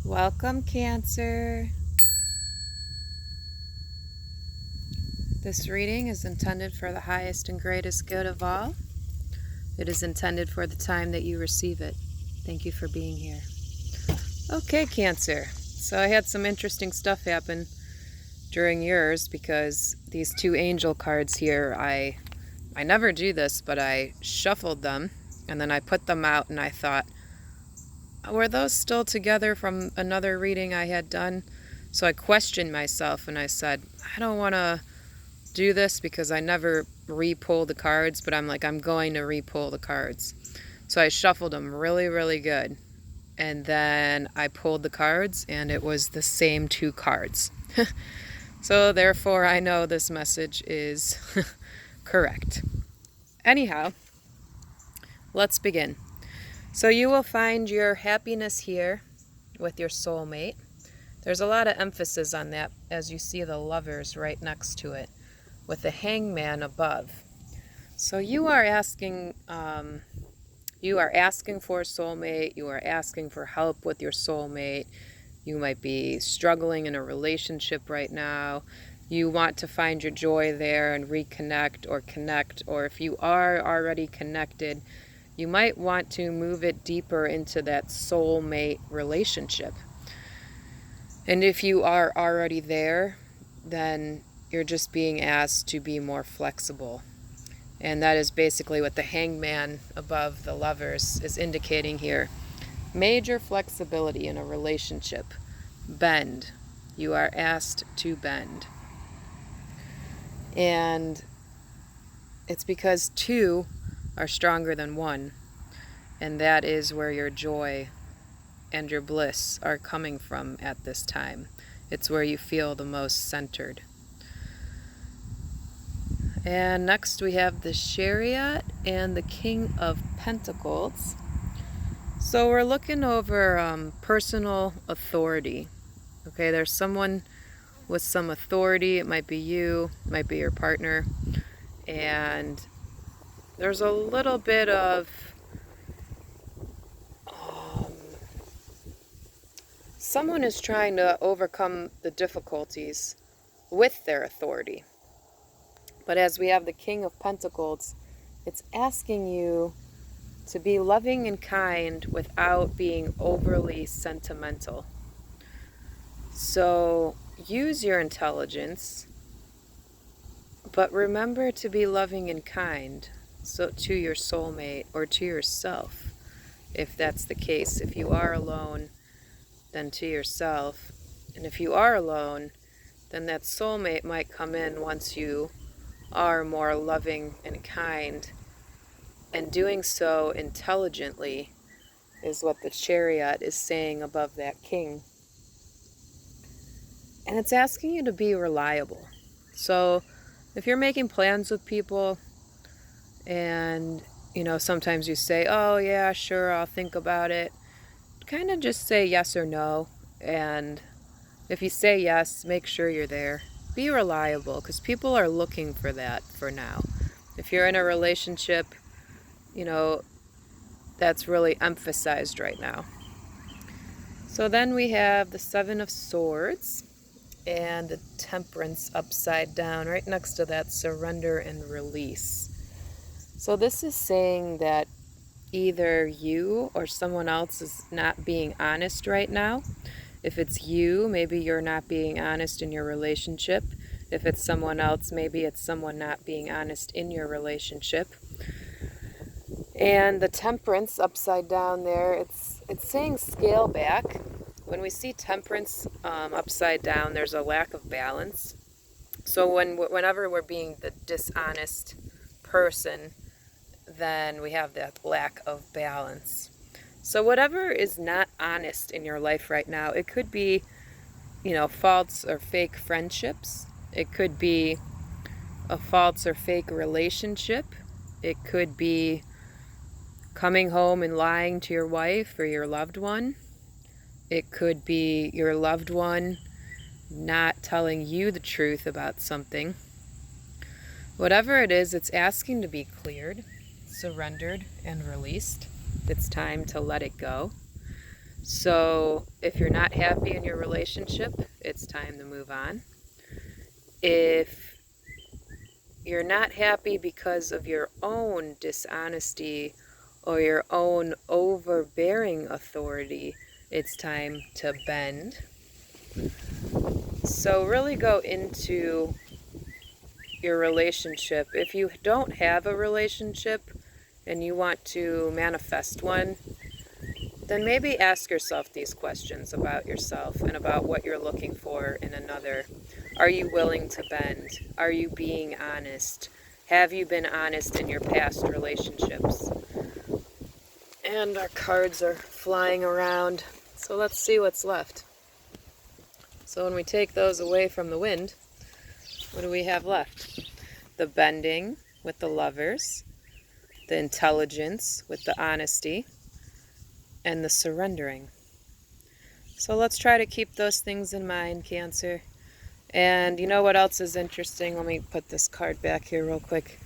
Welcome, Cancer. This reading is intended for the highest and greatest good of all. It is intended for the time that you receive it. Thank you for being here. Okay, Cancer. So I had some interesting stuff happen during yours because these two angel cards here, I never do this, but I shuffled them and then I put them out and I thought, were those still together from another reading I had done? So I questioned myself and I said, I don't want to do this because I never re-pull the cards, but I'm going to re-pull the cards. So I shuffled them really, really good. And then I pulled the cards and it was the same two cards. So therefore I know this message is correct. Anyhow, let's begin. So you will find your happiness here with your soulmate. There's a lot of emphasis on that as you see the lovers right next to it with the hangman above. So you are asking for a soulmate. You are asking for help with your soulmate. You might be struggling in a relationship right now. You want to find your joy there and reconnect or connect, or if you are already connected, you might want to move it deeper into that soulmate relationship. And if you are already there, then you're just being asked to be more flexible. And that is basically what the hangman above the lovers is indicating here. Major flexibility in a relationship. Bend. You are asked to bend. And it's because two are stronger than one. And that is where your joy and your bliss are coming from at this time. It's where you feel the most centered. And next we have the Chariot and the King of Pentacles. So we're looking over personal authority. Okay, there's someone with some authority. It might be you, it might be your partner. And there's a little bit of someone is trying to overcome the difficulties with their authority. But as we have the King of Pentacles, it's asking you to be loving and kind without being overly sentimental. So use your intelligence, but remember to be loving and kind to your soulmate or to yourself, if that's the case. If you are alone, then to yourself. And if you are alone, then that soulmate might come in once you are more loving and kind. And doing so intelligently is what the Chariot is saying above that king. And it's asking you to be reliable. So if you're making plans with people and, sometimes you say, oh yeah, sure, I'll think about it. Kind of just say yes or no. And if you say yes, make sure you're there. Be reliable, because people are looking for that for now. If you're in a relationship, that's really emphasized right now. So then we have the Seven of Swords and the Temperance upside down. Right next to that, surrender and release. So this is saying that either you or someone else is not being honest right now. If it's you, maybe you're not being honest in your relationship. If it's someone else, maybe it's someone not being honest in your relationship. And the Temperance upside down there, it's saying scale back. When we see Temperance upside down, there's a lack of balance. So whenever we're being the dishonest person, then we have that lack of balance. So whatever is not honest in your life right now, it could be, false or fake friendships. It could be a false or fake relationship. It could be coming home and lying to your wife or your loved one. It could be your loved one not telling you the truth about something. Whatever it is, it's asking to be cleared, surrendered, and released. It's time to let it go. So if you're not happy in your relationship, it's time to move on. If you're not happy because of your own dishonesty or your own overbearing authority, it's time to bend. So really go into your relationship. If you don't have a relationship and you want to manifest one, then maybe ask yourself these questions about yourself and about what you're looking for in another. Are you willing to bend? Are you being honest? Have you been honest in your past relationships? And our cards are flying around, so let's see what's left. So when we take those away from the wind, what do we have left? The bending with the Lovers, the intelligence with the honesty, and the surrendering. So let's try to keep those things in mind, Cancer. And you know what else is interesting? Let me put this card back here real quick.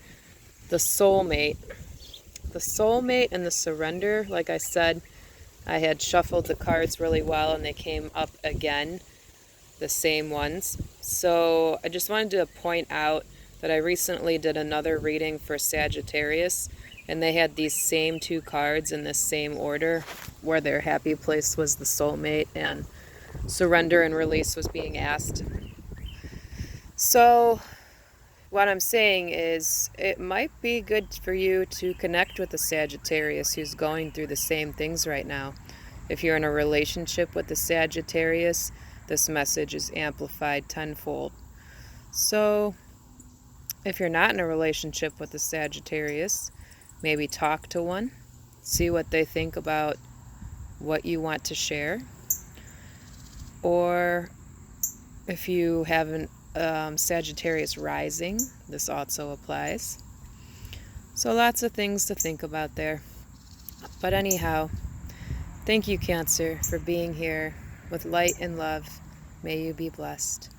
The soulmate. The soulmate and the surrender, like I said, I had shuffled the cards really well and they came up again, the same ones. So I just wanted to point out that I recently did another reading for Sagittarius, and they had these same two cards in this same order, where their happy place was the soulmate and surrender and release was being asked. So what I'm saying is it might be good for you to connect with a Sagittarius who's going through the same things right now. If you're in a relationship with the Sagittarius, this message is amplified tenfold. So if you're not in a relationship with the Sagittarius, maybe talk to one, see what they think about what you want to share. Or if you have an Sagittarius rising, this also applies. So lots of things to think about there. But anyhow, thank you, Cancer, for being here with light and love. May you be blessed.